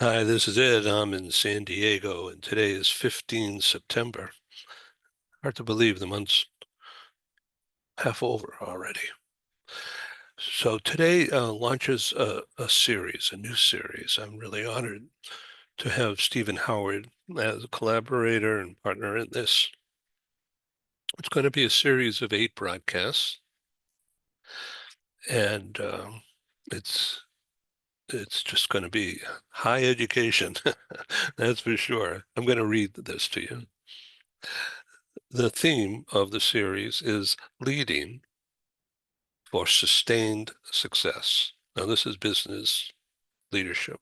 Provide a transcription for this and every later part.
Hi, this is Ed. I'm in San Diego, and today is 15 September. Hard to believe the month's half over already. So today launches a new series. I'm really honored to have Stephen Howard as a collaborator and partner in this. It's going to be a series of 8 broadcasts, and it's it's just going to be high education, that's for sure. I'm going to read this to you. The theme of the series is leading for sustained success. Now, this is business leadership.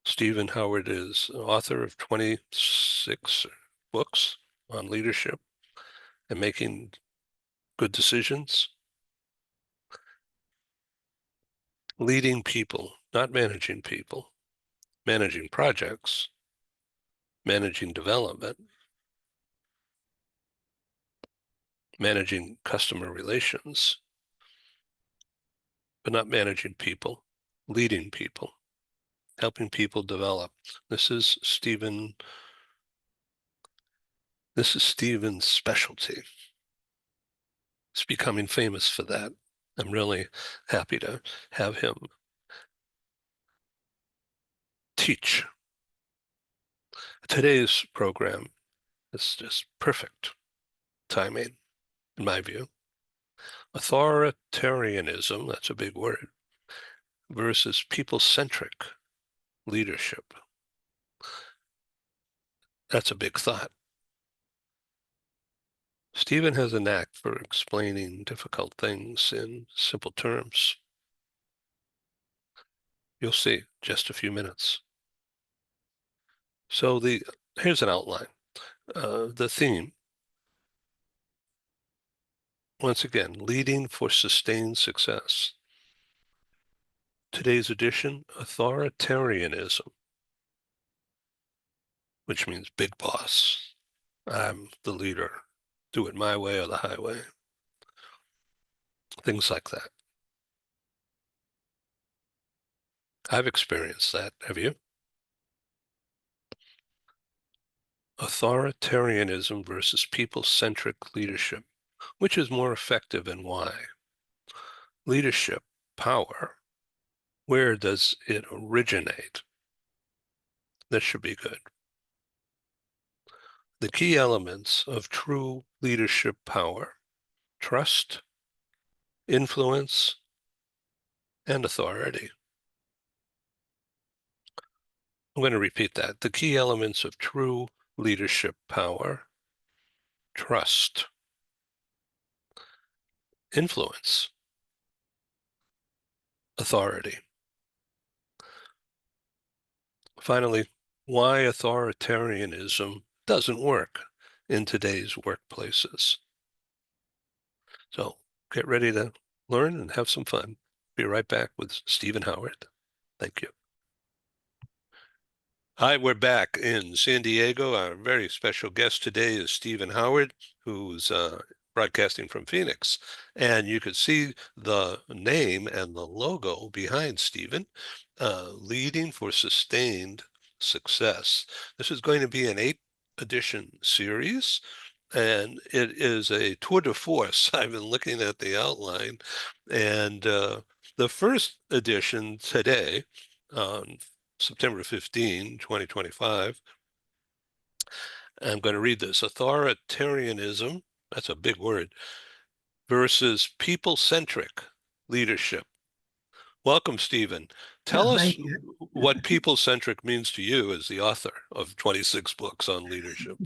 Stephen Howard is author of 26 books on leadership and making good decisions. Leading people, not managing people, managing projects, managing development, managing customer relations, but not managing people, leading people, helping people develop. This is Stephen's specialty. He's becoming famous for that. I'm really happy to have him teach. Today's program is just perfect timing, in my view. Authoritarianism, that's a big word, versus people-centric leadership. That's a big thought. Stephen has a knack for explaining difficult things in simple terms. You'll see just a few minutes. So here's an outline. The theme, once again, leading for sustained success. Today's edition, authoritarianism, which means big boss. I'm the leader. Do it my way or the highway. Things like that. I've experienced that. Have you? Authoritarianism versus people-centric leadership. Which is more effective and why? Leadership, power, where does it originate? This should be good. The key elements of true leadership power: trust, influence, and authority. I'm going to repeat that. The key elements of true leadership power: trust, influence, authority. Finally, why authoritarianism doesn't work in today's workplaces. So get ready to learn and have some fun. Be right back with Stephen Howard. Thank you. Hi, we're back in San Diego. Our very special guest today is Stephen Howard, who's broadcasting from Phoenix. And you could see the name and the logo behind Stephen, leading for sustained success. This is going to be an 8-edition series, and it is a tour de force. I've been looking at the outline, and the first edition today, on September 15, 2025. I'm going to read this. Authoritarianism, that's a big word, versus people-centric leadership. Welcome, Stephen. Tell us Thank you. what people-centric means to you as the author of 26 books on leadership.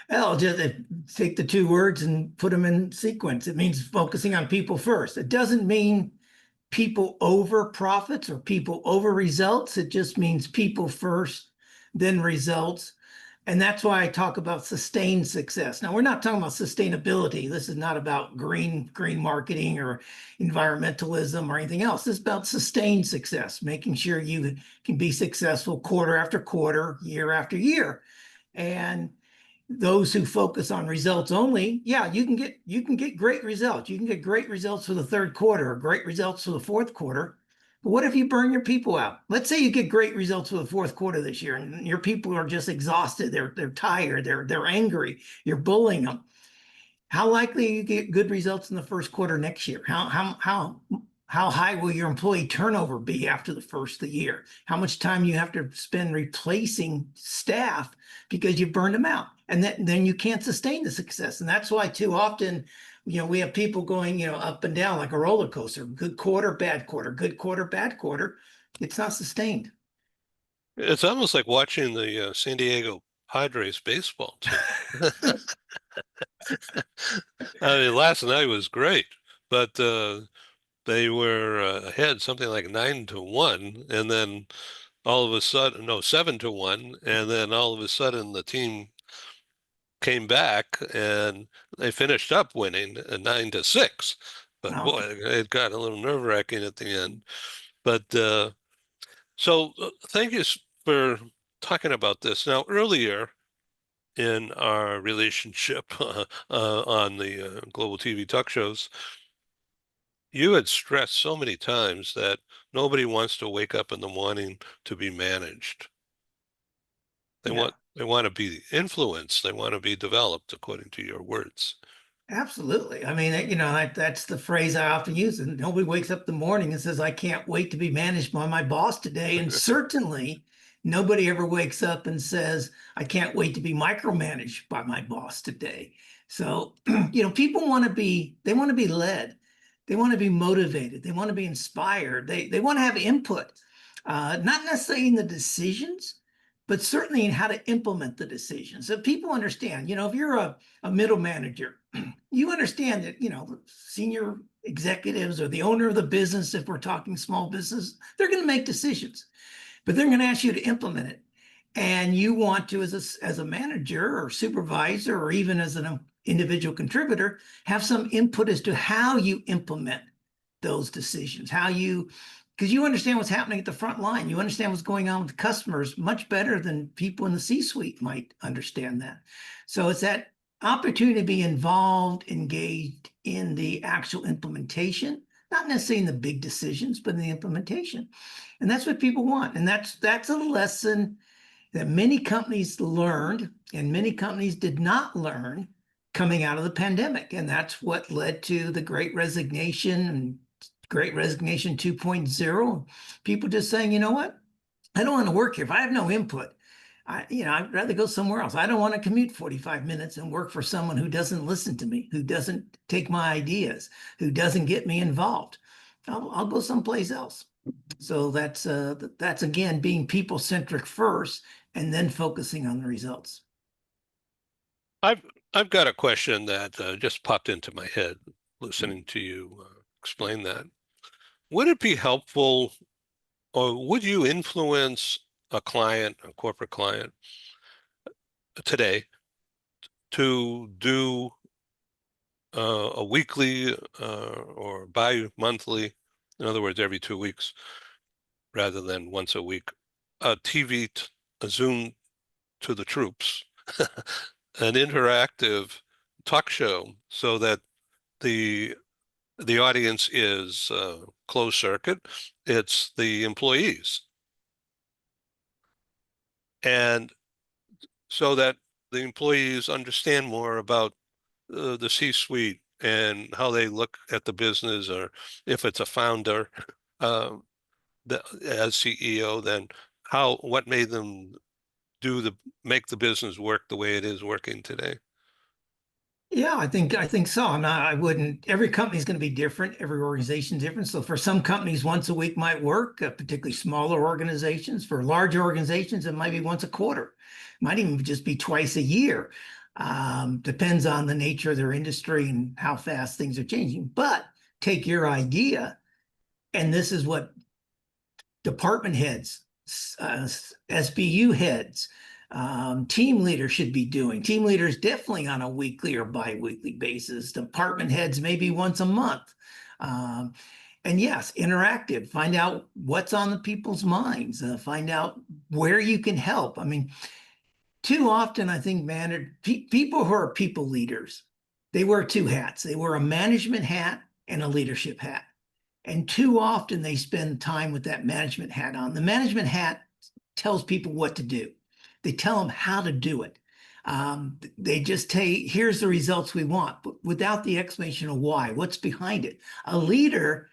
I'll just take the two words and put them in sequence. It means focusing on people first. It doesn't mean people over profits or people over results. It just means people first, then results. And that's why I talk about sustained success. Now, we're not talking about sustainability. This is not about green marketing or environmentalism or anything else. This is about sustained success, making sure you can be successful quarter after quarter, year after year. And those who focus on results only, yeah, you can get great results. You can get great results for the third quarter or great results for the fourth quarter. But what if you burn your people out? Let's say you get great results for the fourth quarter this year, and your people are just exhausted. They're tired. They're angry. You're bullying them. How likely you get good results in the first quarter next year? How high will your employee turnover be after the first of the year? How much time you have to spend replacing staff because you burned them out? And then you can't sustain the success. And that's why too often, we have people going, up and down like a roller coaster, good quarter, bad quarter, good quarter, bad quarter. It's not sustained. It's almost like watching the San Diego Padres baseball team. I mean, last night was great, but they were ahead something like 9-1, and then all of a sudden, no, 7-1, and then all of a sudden the team came back and they finished up winning 9-6. But boy, Okay. it got a little nerve-wracking at the end. But thank you for talking about this. Now, earlier in our relationship on the global TV talk shows, you had stressed so many times that nobody wants to wake up in the morning to be managed. They Yeah. want they want to be influenced. They want to be developed, according to your words. Absolutely. I mean, that's the phrase I often use. And nobody wakes up in the morning and says, I can't wait to be managed by my boss today. And certainly nobody ever wakes up and says, I can't wait to be micromanaged by my boss today. So, people they want to be led. They want to be motivated. They want to be inspired. They want to have input, not necessarily in the decisions, but certainly in how to implement the decisions. So people understand, if you're a middle manager, you understand that, senior executives or the owner of the business, if we're talking small business, they're going to make decisions, but they're going to ask you to implement it. And you want to, as a manager or supervisor, or even as an individual contributor, have some input as to how you implement those decisions, because you understand what's happening at the front line. You understand what's going on with the customers much better than people in the C-suite might understand that. So it's that opportunity to be involved, engaged in the actual implementation, not necessarily in the big decisions, but in the implementation. And that's what people want. And that's a lesson that many companies learned and many companies did not learn coming out of the pandemic. And that's what led to the Great Resignation and Great Resignation 2.0. People just saying, you know what? I don't want to work here. If I have no input, I'd rather go somewhere else. I don't want to commute 45 minutes and work for someone who doesn't listen to me, who doesn't take my ideas, who doesn't get me involved. I'll go someplace else. So that's again being people centric first, and then focusing on the results. I've I've got a question that just popped into my head listening to you explain that. Would it be helpful, or would you influence a client, a corporate client today to do a weekly or bi-monthly, in other words, every 2 weeks rather than once a week, a TV, a Zoom to the troops, an interactive talk show so that the the audience is closed circuit. It's the employees, and so that the employees understand more about the C-suite and how they look at the business, or if it's a founder uh, as CEO, then what made them make the business work the way it is working today. Yeah, I think so. I wouldn't. Every company's going to be different. Every organization's different. So for some companies, once a week might work, particularly smaller organizations. For larger organizations, it might be once a quarter. Might even just be twice a year. Depends on the nature of their industry and how fast things are changing. But take your idea, and this is what department heads, SBU heads, team leaders should be doing. Team leaders definitely on a weekly or bi-weekly basis. Department heads maybe once a month. And yes, interactive. Find out what's on the people's minds. Find out where you can help. I mean, too often I think people who are people leaders, they wear two hats. They wear a management hat and a leadership hat. And too often they spend time with that management hat on. The management hat tells people what to do. They tell them how to do it. They just tell you, here's the results we want, but without the explanation of why, what's behind it. A leader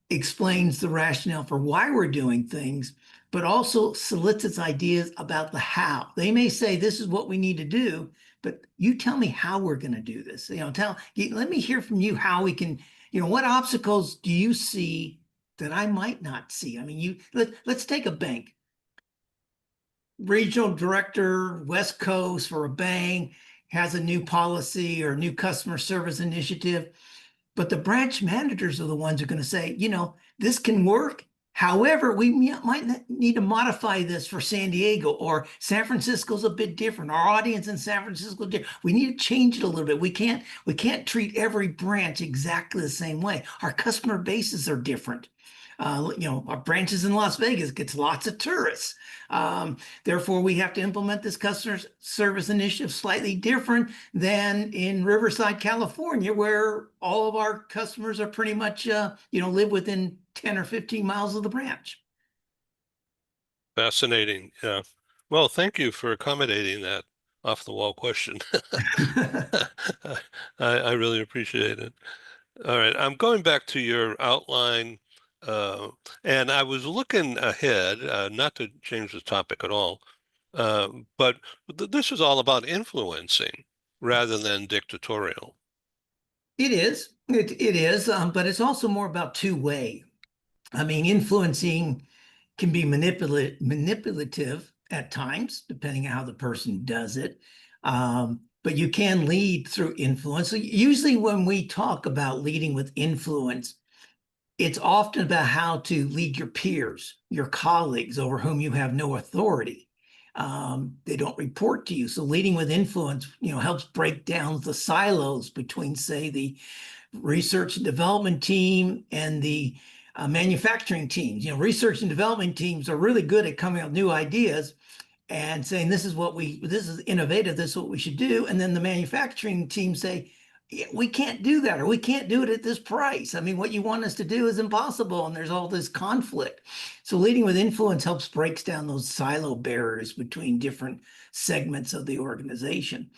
explains the rationale for why we're doing things, but also solicits ideas about the how. They may say, this is what we need to do, but you tell me how we're going to do this. Let me hear from you how we can, what obstacles do you see that I might not see? I mean, let's take a bank. Regional director, West Coast for a bank has a new policy or new customer service initiative. But the branch managers are the ones who are going to say, this can work. However, we might need to modify this for San Diego, or San Francisco's a bit different. Our audience in San Francisco, we need to change it a little bit. We can't treat every branch exactly the same way. Our customer bases are different. Our branches in Las Vegas gets lots of tourists. Therefore, we have to implement this customer service initiative slightly different than in Riverside, California, where all of our customers are pretty much, live within 10 or 15 miles of the branch. Fascinating. Yeah. Well, thank you for accommodating that off the wall question. I really appreciate it. All right, I'm going back to your outline, uh, and I was looking ahead, not to change the topic at all, but this is all about influencing rather than dictatorial. It is. It is, but it's also more about two-way. I mean, influencing can be manipulative at times, depending on how the person does it. But you can lead through influence. So usually, when we talk about leading with influence, it's often about how to lead your peers, your colleagues over whom you have no authority. They don't report to you. So leading with influence, helps break down the silos between, say, the research and development team and the manufacturing teams. Research and development teams are really good at coming up with new ideas and saying, this is innovative, this is what we should do. And then the manufacturing team say, yeah, we can't do that, or we can't do it at this price. I mean, what you want us to do is impossible. And there's all this conflict. So leading with influence helps breaks down those silo barriers between different segments of the organization.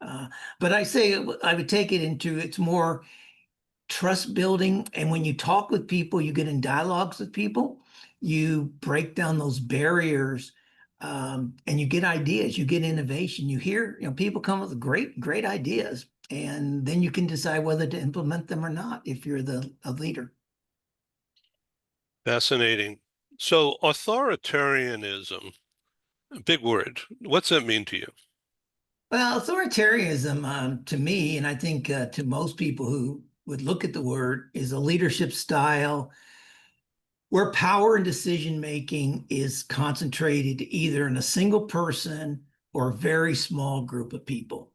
But I would take it into, it's more trust building. And when you talk with people, you get in dialogues with people, you break down those barriers, and you get ideas, you get innovation. You hear, people come up with great ideas, and then you can decide whether to implement them or not if you're a leader. Fascinating. So authoritarianism, big word. What's that mean to you? Well, authoritarianism, to me, and I think to most people who would look at the word, is a leadership style where power and decision making is concentrated either in a single person or a very small group of people.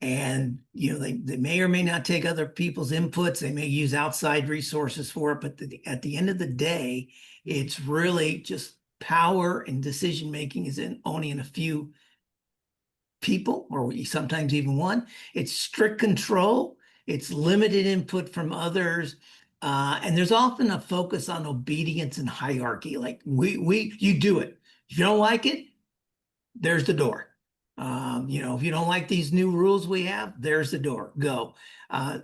And they may or may not take other people's inputs. They may use outside resources for it, but at the end of the day, it's really just power and decision making is only in a few people, or sometimes even one. It's strict control. It's limited input from others. And there's often a focus on obedience and hierarchy. Like you do it. If you don't like it, there's the door. If you don't like these new rules we have, there's the door. Go.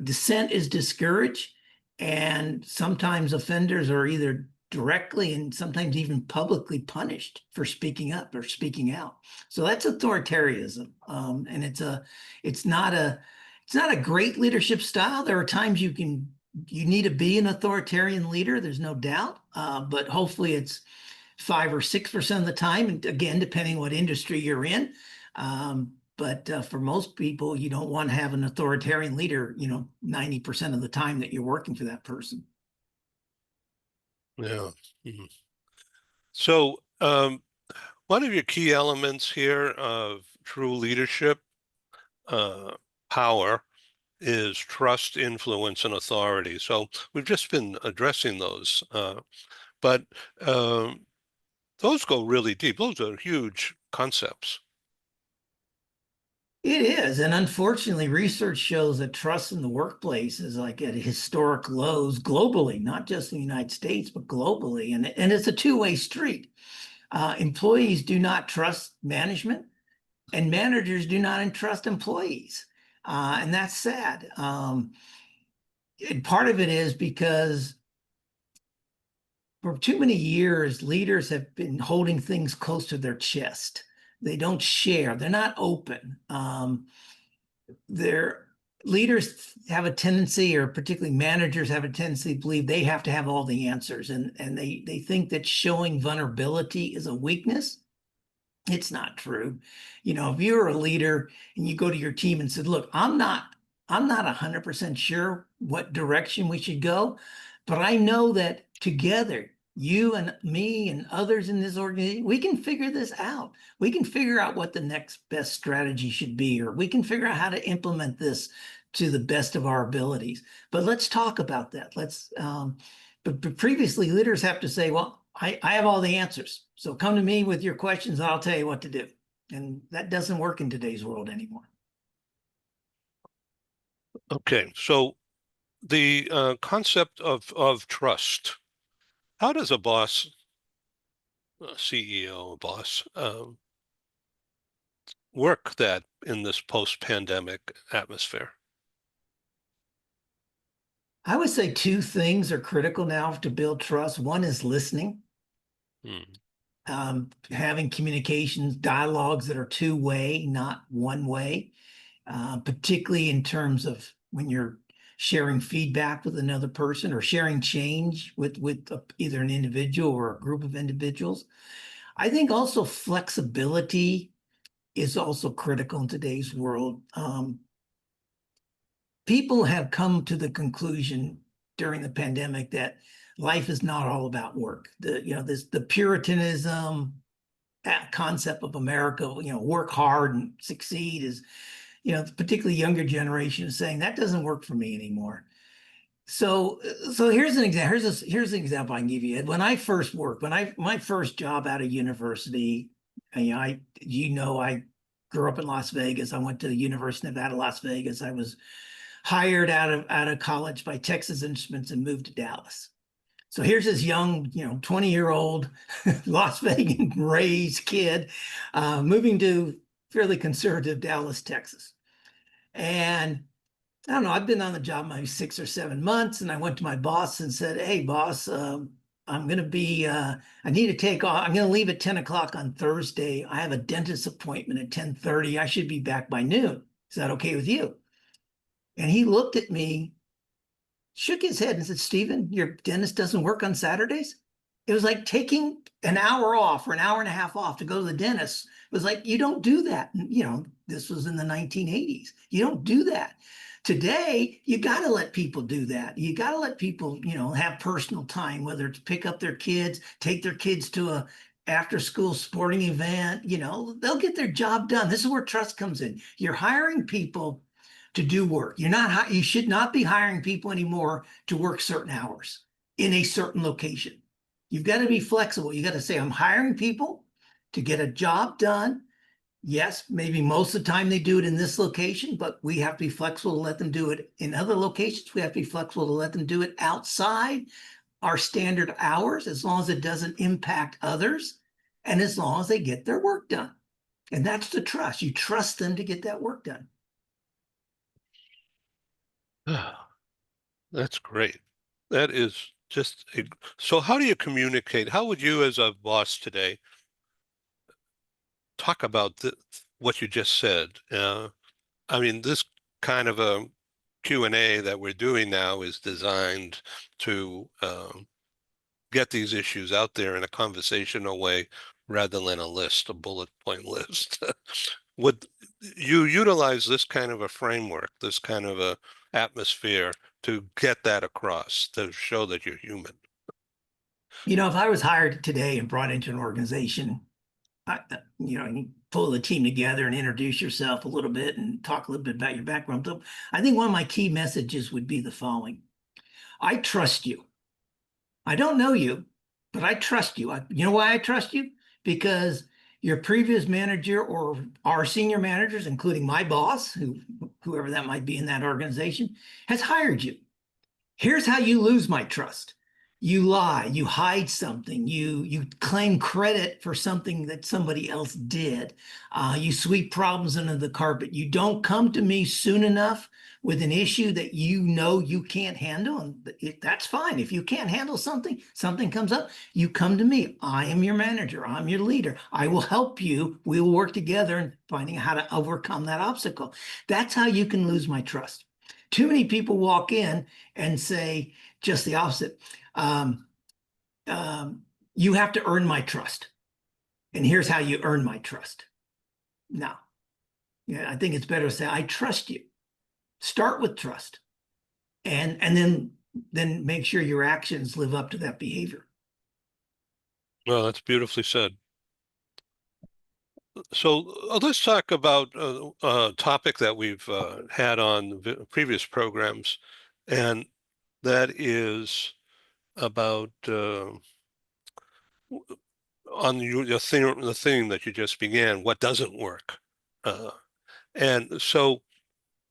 Dissent is discouraged, and sometimes offenders are either directly and sometimes even publicly punished for speaking up or speaking out. So that's authoritarianism, and it's not a great leadership style. There are times you need to be an authoritarian leader. There's no doubt, but hopefully it's 5 or 6% of the time, and again, depending what industry you're in. But for most people, you don't want to have an authoritarian leader, 90% of the time that you're working for that person. Yeah. Mhm. So, one of your key elements here of true leadership, power, is trust, influence, and authority. So we've just been addressing those, but um, those go really deep. Those are huge concepts. It is. And unfortunately, research shows that trust in the workplace is like at historic lows globally, not just in the United States, but globally. And it's a two-way street. Employees do not trust management, and managers do not entrust employees. And that's sad. And part of it is because for too many years, leaders have been holding things close to their chest. They don't share, they're not open. Their leaders have a tendency, or particularly managers have a tendency to believe they have to have all the answers. And they think that showing vulnerability is a weakness. It's not true. If you're a leader and you go to your team and said, look, I'm not 100% sure what direction we should go, but I know that together, you and me and others in this organization, we can figure this out. We can figure out what the next best strategy should be, or we can figure out how to implement this to the best of our abilities. But let's talk about that. But previously, leaders have to say, well, I have all the answers. So come to me with your questions, and I'll tell you what to do. And that doesn't work in today's world anymore. Okay, so the concept of trust. How does a boss, a CEO, a boss, work that in this post-pandemic atmosphere? I would say two things are critical now to build trust. One is listening, Hmm. having communications, dialogues that are two-way, not one way, particularly in terms of when you're sharing feedback with another person or sharing change with either an individual or a group of individuals. I think also flexibility is also critical in today's world. People have come to the conclusion during the pandemic that life is not all about work. The Puritanism concept of America, work hard and succeed is, particularly younger generation is saying that doesn't work for me anymore. So here's an example. Here's an example I can give you. When I first worked, my first job out of university, I grew up in Las Vegas. I went to the University of Nevada, Las Vegas. I was hired out of college by Texas Instruments and moved to Dallas. So here's this young, 20-year-old Las Vegas raised kid moving to fairly conservative Dallas, Texas. And I don't know, I've been on the job maybe 6 or 7 months, and I went to my boss and said, hey, boss, I'm going to be, I need to take off. I'm going to leave at 10 o'clock on Thursday. I have a dentist appointment at 10:30. I should be back by noon. Is that okay with you? And he looked at me, shook his head and said, Stephen, your dentist doesn't work on Saturdays? It was like taking an hour off or an hour and a half off to go to the dentist. It was like, you don't do that. This was in the 1980s. You don't do that. Today, you got to let people do that. You got to let people, have personal time, whether it's pick up their kids, take their kids to a after school sporting event, they'll get their job done. This is where trust comes in. You're hiring people to do work. You should not be hiring people anymore to work certain hours in a certain location. You've got to be flexible. You got to say, I'm hiring people to get a job done. Yes, maybe most of the time they do it in this location, but we have to be flexible to let them do it in other locations. We have to be flexible to let them do it outside our standard hours, as long as it doesn't impact others and as long as they get their work done. And that's the trust. You trust them to get that work done. That's great. That is just so how do you communicate? How would you as a boss today talk about what you just said? I mean, this kind of a Q&A that we're doing now is designed to get these issues out there in a conversational way rather than a list, a bullet point list. Would you utilize this kind of a framework, this kind of a atmosphere to get that across, to show that you're human? If I was hired today and brought into an organization, you pull the team together and introduce yourself a little bit and talk a little bit about your background. I think one of my key messages would be the following. I trust you. I don't know you, but I trust you. You know why I trust you? Because your previous manager or our senior managers, including my boss, whoever that might be in that organization, has hired you. Here's how you lose my trust. You lie, you hide something, you claim credit for something that somebody else did. You sweep problems under the carpet. You don't come to me soon enough with an issue that you know you can't handle, and that's fine. If you can't handle something, something comes up, you come to me. I am your manager. I'm your leader. I will help you. We will work together in finding how to overcome that obstacle. That's how you can lose my trust. Too many people walk in and say just the opposite. Um, you have to earn my trust. And here's how you earn my trust. No, yeah, I think it's better to say, I trust you. Start with trust. And then make sure your actions live up to that behavior. Well, that's beautifully said. So let's talk about a topic that we've had on previous programs, and that is about on the theme that you just began, what doesn't work. Uh, and so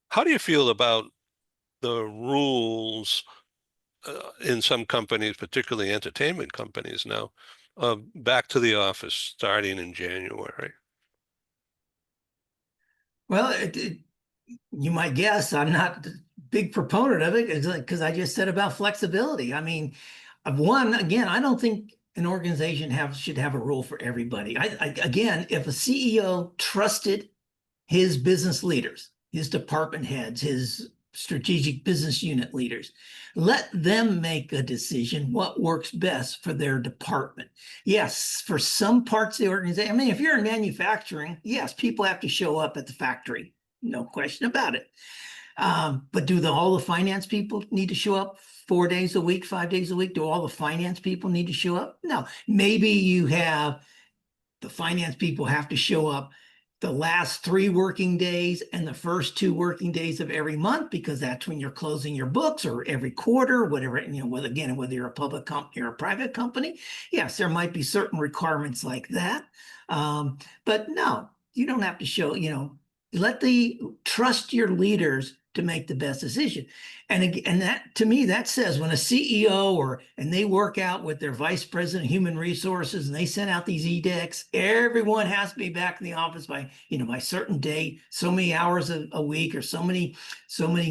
how do you feel about the rules in some companies, particularly entertainment companies now, back to the office starting in January? Well, you might guess I'm not a big proponent of it because I just said about flexibility. I mean, one, again, I don't think an organization should have a rule for everybody. Again, if a CEO trusted his business leaders, his department heads, his strategic business unit leaders, let them make a decision what works best for their department. Yes, for some parts of the organization, I mean, if you're in manufacturing, yes, people have to show up at the factory, no question about it. But do all the finance people need to show up 4 days a week, 5 days a week? Do all the finance people need to show up? No. Maybe you have the finance people have to show up the last 3 working days and the first 2 working days of every month, because that's when you're closing your books, or every quarter, whatever, whether you're a public company or a private company. Yes, there might be certain requirements like that. But no, you don't have to show, trust your leaders to make the best decision. And that, to me, that says when a CEO and they work out with their vice president of human resources and they send out these edicts, everyone has to be back in the office by certain date, so many hours a week, or so many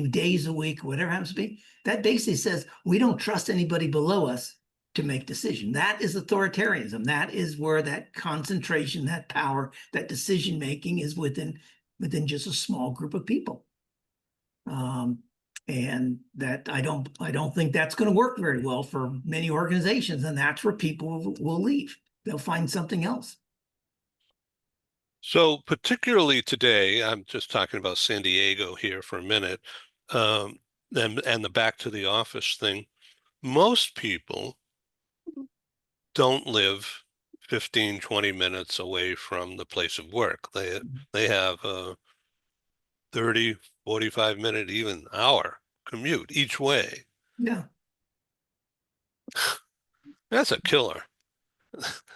days a week, whatever happens to be. That basically says we don't trust anybody below us to make decision. That is authoritarianism. That is where that concentration, that power, that decision making is within just a small group of people. And that I don't think that's going to work very well for many organizations, and that's where people will leave. They'll find something else. So particularly today, I'm just talking about San Diego here for a minute, um, and the back to the office thing. Most people don't live 15, 20 minutes away from the place of work. They have a 30, 45-minute, even hour commute each way. Yeah. That's a killer.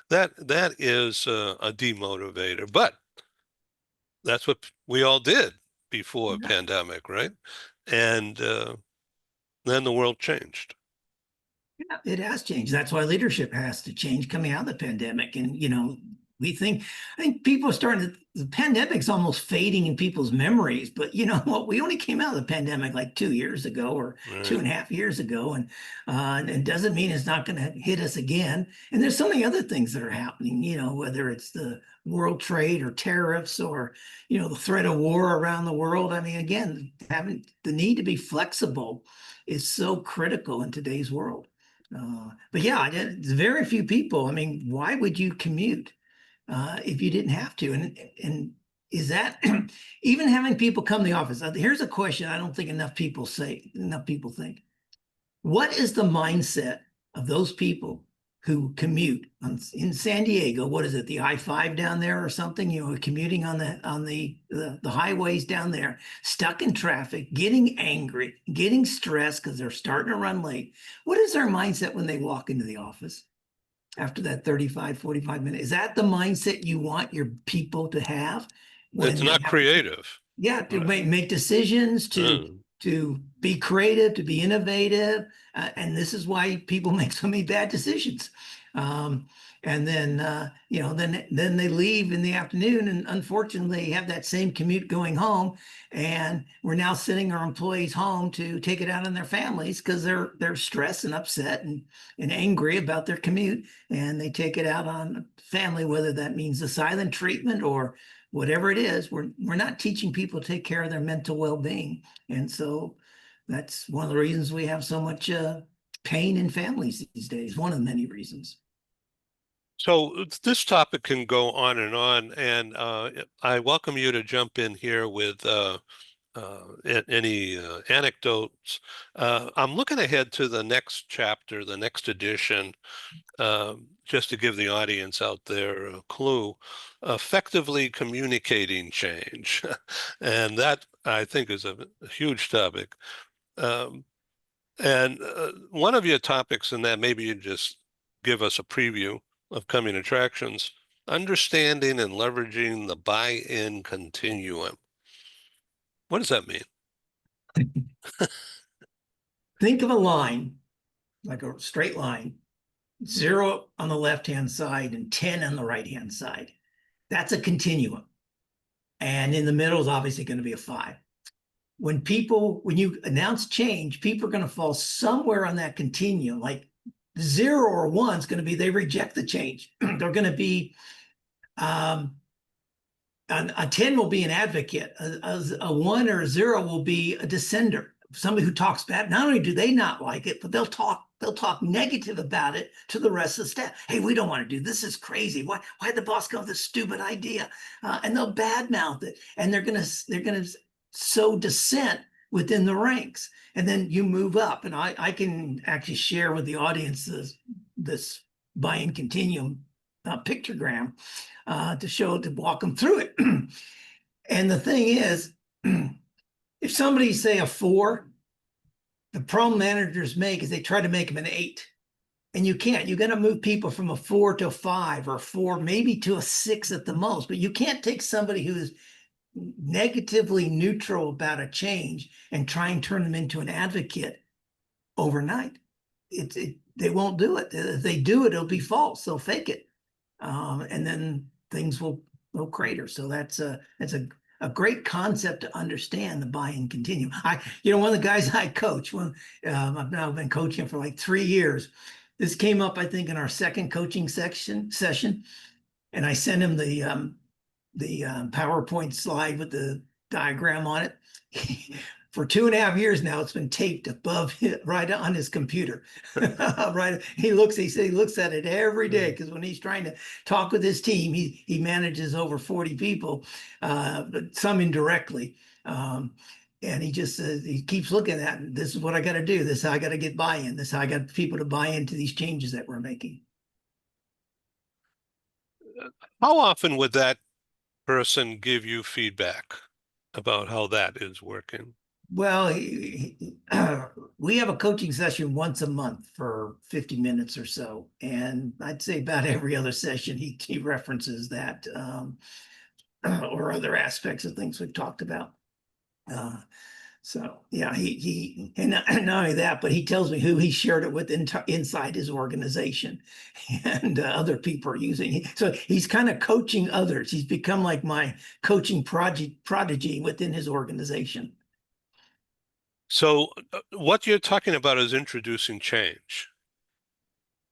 That is a demotivator, but that's what we all did before a Yeah. pandemic, right? And then the world changed. Yeah, it has changed. That's why leadership has to change coming out of the pandemic. And, I think people are starting the pandemic's almost fading in people's memories. But you know what? We only came out of the pandemic like 2 years ago, or Right. 2.5 years ago. And it doesn't mean it's not going to hit us again. And there's so many other things that are happening, whether it's the world trade or tariffs, or, the threat of war around the world. I mean, again, having the need to be flexible is so critical in today's world. But yeah, it's very few people. I mean, why would you commute if you didn't have to? And is that even having people come to the office? Here's a question I don't think enough people think. What is the mindset of those people who commute in San Diego? What is it, the I-5 down there or something? Commuting on the highways down there, stuck in traffic, getting angry, getting stressed because they're starting to run late. What is their mindset when they walk into the office? after that 35, 45 minutes. Is that the mindset you want your people to have It's when they not have to, creative. yeah, to Right. make decisions, Mm. to be creative, to be innovative, and this is why people make so many bad decisions. And then then they leave in the afternoon, and unfortunately have that same commute going home, and we're now sending our employees home to take it out on their families because they're stressed and upset and angry about their commute, and they take it out on family, whether that means the silent treatment or whatever it is. We're not teaching people to take care of their mental well-being, and so that's one of the reasons we have so much pain in families these days. One of the many reasons. So this topic can go on, and I welcome you to jump in here with any anecdotes. I'm looking ahead to the next chapter, the next edition, just to give the audience out there a clue, effectively communicating change. And that, I think, is a huge topic. Um, and one of your topics in that, maybe you just give us a preview of coming attractions, understanding and leveraging the buy-in continuum. What does that mean? Think of a line, like a straight line, 0 on the left-hand side and 10 on the right-hand side. That's a continuum. And in the middle is obviously going to be a 5. When you announce change, people are going to fall somewhere on that continuum. Like 0 or 1 is going to be they reject the change. They're going to be a 10 will be an advocate. A 1 or a 0 will be a dissenter, somebody who talks bad. Not only do they not like it, but they'll talk negative about it to the rest of the staff. Hey, we don't want to do this. Is crazy. Why did the boss come with this stupid idea? And they'll badmouth it, and they're gonna sow dissent within the ranks. And then you move up, and I can actually share with the audience this buy-in continuum pictogram to walk them through it. And the thing is, if somebody say a 4, the problem managers make is they try to make them an 8. And you can't. You got to move people from a 4 to a 5, or 4 maybe to a 6 at the most. But you can't take somebody who is negatively neutral about a change and try and turn them into an advocate overnight. They won't do it. If they do it, it'll be false. They'll fake it, and then things will crater. So that's a great concept to understand, the buy-in continuum. One of the guys I coach, I've now been coaching for like 3 years. This came up, I think, in our second coaching session, and I sent him the PowerPoint slide with the diagram on it. For 2.5 years now, it's been taped above right on his computer. Right, he looks at it every day, because when he's trying to talk with his team, he manages over 40 people, but some indirectly. And he keeps looking at it. This is what I got to do. This is how I got to get buy-in. This is how I got people to buy into these changes that we're making. How often would that person give you feedback about how that is working? Well, we have a coaching session once a month for 50 minutes or so. And I'd say about every other session, he references that or other aspects of things we've talked about. So yeah, and not only that, but he tells me who he shared it with inside his organization, and other people are using it. So he's kind of coaching others. He's become like my coaching prodigy within his organization. So what you're talking about is introducing change.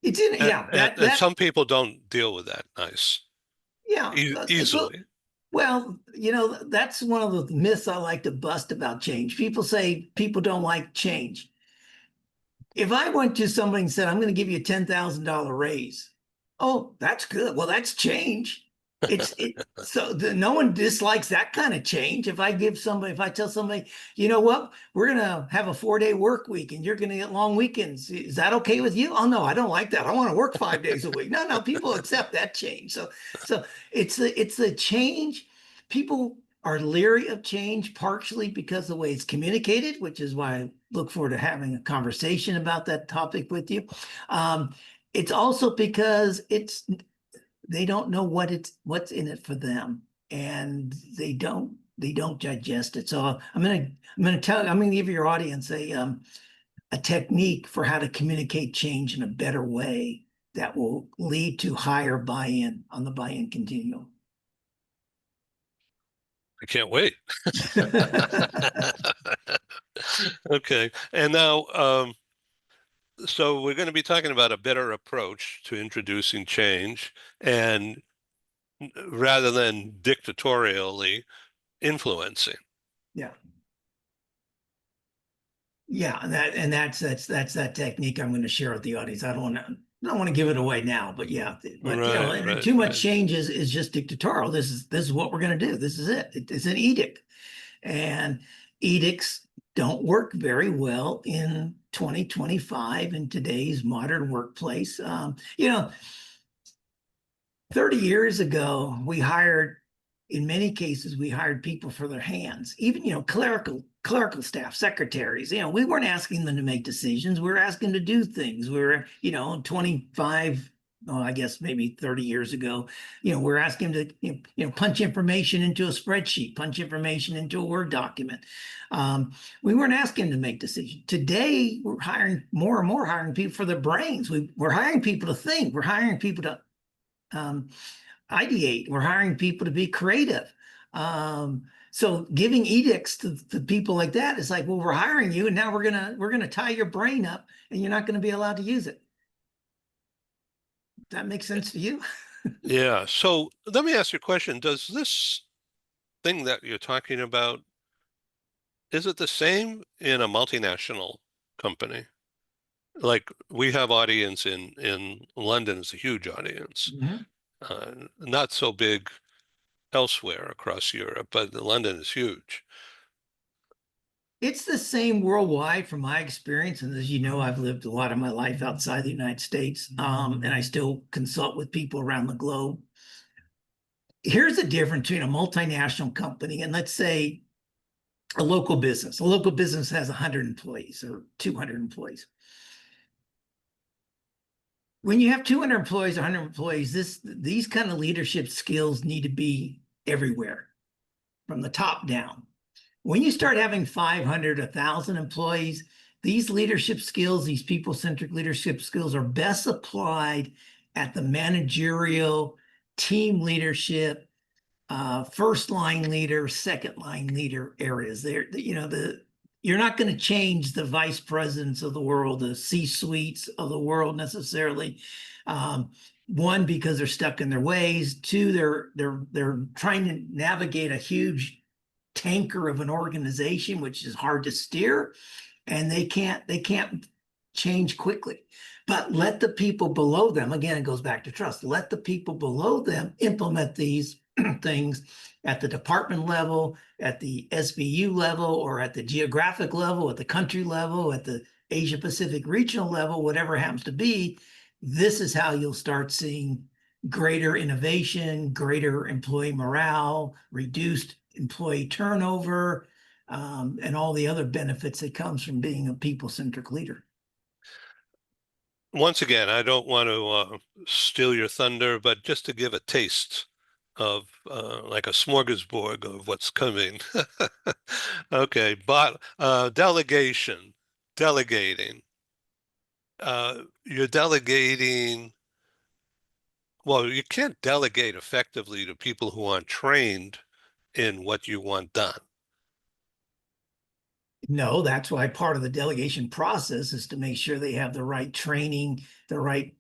It's in, And, yeah, and, and some people don't deal with that yeah. easily. Well, that's one of the myths I like to bust about change. People say people don't like change. If I went to somebody and said, I'm going to give you a $10,000 raise. Oh, that's good. Well, that's change. No one dislikes that kind of change. If I tell somebody, you know what, we're going to have a 4-day work week and you're going to get long weekends. Is that okay with you? Oh, no, I don't like that. I want to work 5 days a week. No, people accept that change. So it's the change. People are leery of change, partially because of the way it's communicated, which is why I look forward to having a conversation about that topic with you. It's also because they don't know what's in it for them, and they don't digest it. So I'm gonna give your audience a technique for how to communicate change in a better way that will lead to higher buy-in on the buy-in continuum. I can't wait. Okay. And now, so we're going to be talking about a better approach to introducing change and rather than dictatorially influencing. Yeah. Yeah, that's that technique I'm going to share with the audience. I don't want to give it away now, but yeah, but Right, right, too much right. change is just dictatorial. This is what we're going to do. This is it. It's an edict, and edicts don't work very well in 2025 in today's modern workplace. 30 years ago, in many cases, we hired people for their hands, even, clerical staff, secretaries. We weren't asking them to make decisions. We were asking them to do things. We were, 25, oh, I guess maybe 30 years ago, we're asking them to, punch information into a spreadsheet, punch information into a Word document. We weren't asking them to make decisions. Today, we're hiring more and more hiring people for their brains. We're hiring people to think. We're hiring people to um, ideate. We're hiring people to be creative. So giving edicts to people like that is like, well, we're hiring you, and now we're gonna tie your brain up, and you're not going to be allowed to use it. That makes sense to you? Yeah. So let me ask you a question. Does this thing that you're talking about, is it the same in a multinational company? Like we have audience in London, is a huge audience. Mhm. Not so big elsewhere across Europe, but London is huge. It's the same worldwide from my experience. And as you know, I've lived a lot of my life outside the United States, and I still consult with people around the globe. Here's the difference between a multinational company and, let's say, a local business. A local business has 100 employees or 200 employees. When you have 200 employees, 100 employees, these kind of leadership skills need to be everywhere from the top down. When you start having 500, 1,000 employees, these leadership skills, these people-centric leadership skills, are best applied at the managerial, team leadership, first line leader, second line leader areas. You're not going to change the vice presidents of the world, the C-suites of the world necessarily. One, because they're stuck in their ways. Two, they're trying to navigate a huge tanker of an organization, which is hard to steer, and they can't change quickly. But let the people below them, again, it goes back to trust. Let the people below them implement these things at the department level, at the SBU level, or at the geographic level, at the country level, at the Asia Pacific regional level, whatever it happens to be. This is how you'll start seeing greater innovation, greater employee morale, reduced employee turnover, and all the other benefits that comes from being a people-centric leader. Once again, I don't want to steal your thunder, but just to give a taste of like a smorgasbord of what's coming. Okay, but delegation, delegating. You're delegating, well, you can't delegate effectively to people who aren't trained in what you want done. No, that's why part of the delegation process is to make sure they have the right training, the right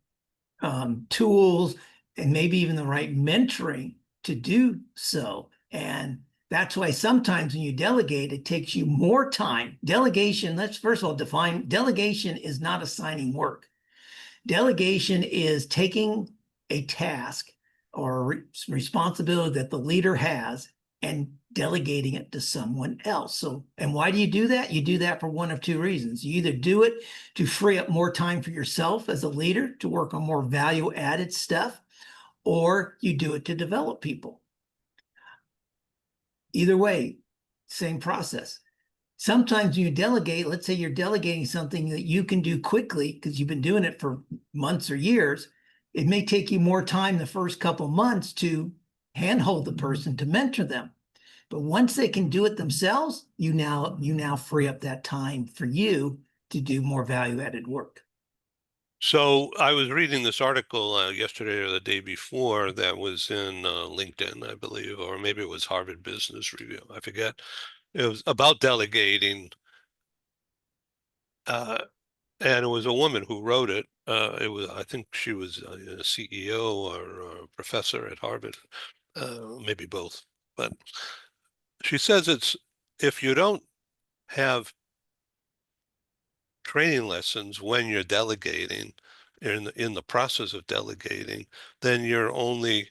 tools, and maybe even the right mentoring to do so. And that's why sometimes when you delegate, it takes you more time. Delegation, let's first of all define delegation is not assigning work. Delegation is taking a task or responsibility that the leader has and delegating it to someone else. So, and why do you do that? You do that for one of two reasons. You either do it to free up more time for yourself as a leader to work on more value added stuff, or you do it to develop people. Either way, same process. Sometimes you delegate, let's say you're delegating something that you can do quickly because you've been doing it for months or years, it may take you more time the first couple months to handhold the person, to mentor them. But once they can do it themselves, you now free up that time for you to do more value-added work. So I was reading this article yesterday or the day before that was in LinkedIn, I believe, or maybe it was Harvard Business Review. I forget. It was about delegating, and it was a woman who wrote it. I think she was a CEO or a professor at Harvard, maybe both. But she says if you don't have training lessons when you're delegating, in the process of delegating, then you're only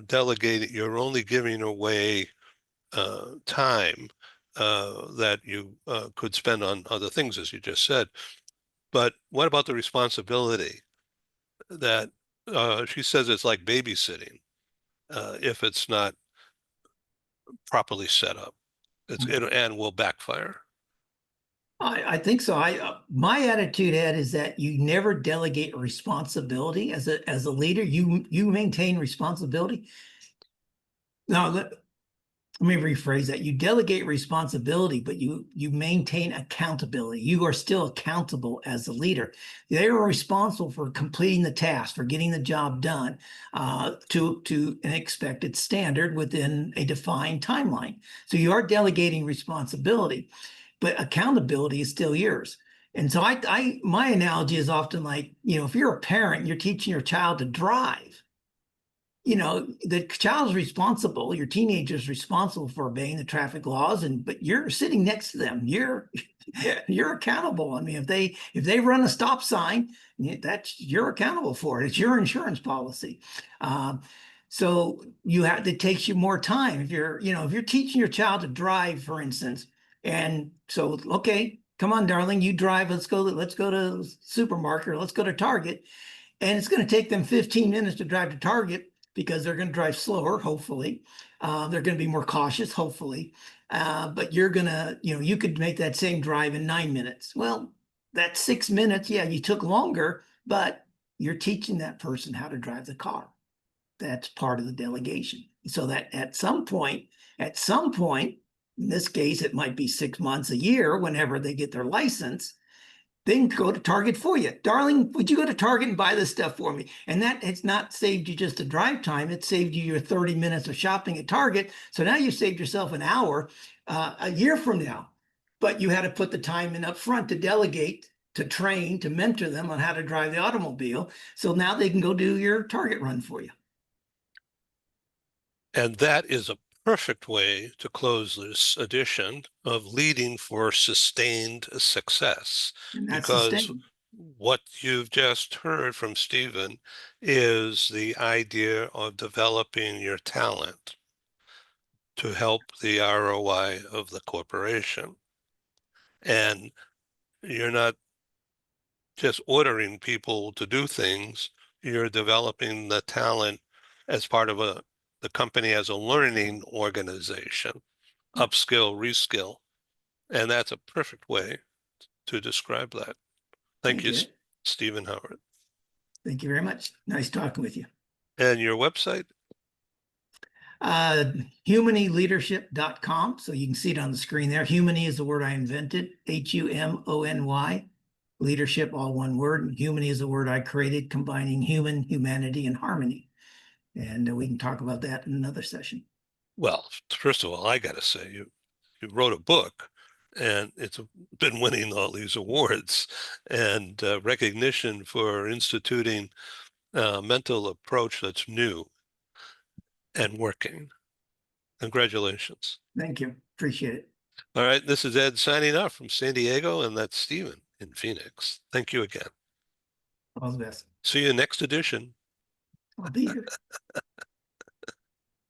delegating, you're only giving away time that you could spend on other things, as you just said. But what about the responsibility that she says it's like babysitting if it's not properly set up. And will backfire. I think so. My attitude, Ed, is that you never delegate responsibility as a leader. You maintain responsibility. Now let me rephrase that. You delegate responsibility, but you maintain accountability. You are still accountable as the leader. They are responsible for completing the task, for getting the job done to an expected standard within a defined timeline. So you are delegating responsibility, but accountability is still yours. And so my analogy is often like, if you're a parent, you're teaching your child to drive. The child's responsible, your teenager's responsible for obeying the traffic laws, but you're sitting next to them. You're accountable. I mean, if they run a stop sign, you're accountable for it. It's your insurance policy. So it takes you more time. If you're teaching your child to drive, for instance, and so, okay, come on, darling, you drive. Let's go to the supermarket, or let's go to Target. And it's going to take them 15 minutes to drive to Target, because they're going to drive slower, hopefully. They're going to be more cautious, hopefully. But you're going to, you could make that same drive in 9 minutes. Well, that's 6 minutes. Yeah, you took longer, but you're teaching that person how to drive the car. That's part of the delegation. So that at some point, in this case, it might be 6 months, a year, whenever they get their license, they can go to Target for you. Darling, would you go to Target and buy this stuff for me? And that has not saved you just a drive time. It saved you your 30 minutes of shopping at Target. So now you saved yourself an hour a year from now. But you had to put the time in up front to delegate, to train, to mentor them on how to drive the automobile. So now they can go do your Target run for you. And that is a perfect way to close this edition of Leading for Sustained Success. And that's Because sustained. what you've just heard from Stephen is the idea of developing your talent to help the ROI of the corporation. And you're not just ordering people to do things, you're developing the talent as part of the company as a learning organization, upskill, reskill. And that's a perfect way to describe that. Thank Thank you, you. Stephen Howard. Thank you very much. Nice talking with you. And your website? Humanyleadership.com. So you can see it on the screen there. Humany is the word I invented, HUMONY. Leadership, all one word. And humany is a word I created, combining human, humanity, and harmony. And we can talk about that in another session. Well, first of all, I got to say, you wrote a book, and it's been winning all these awards and recognition for instituting a mental approach that's new and working. Congratulations. Thank you. Appreciate it. All right, this is Ed signing off from San Diego, and that's Stephen in Phoenix. Thank you again. All the best. See you next edition. I'll be here.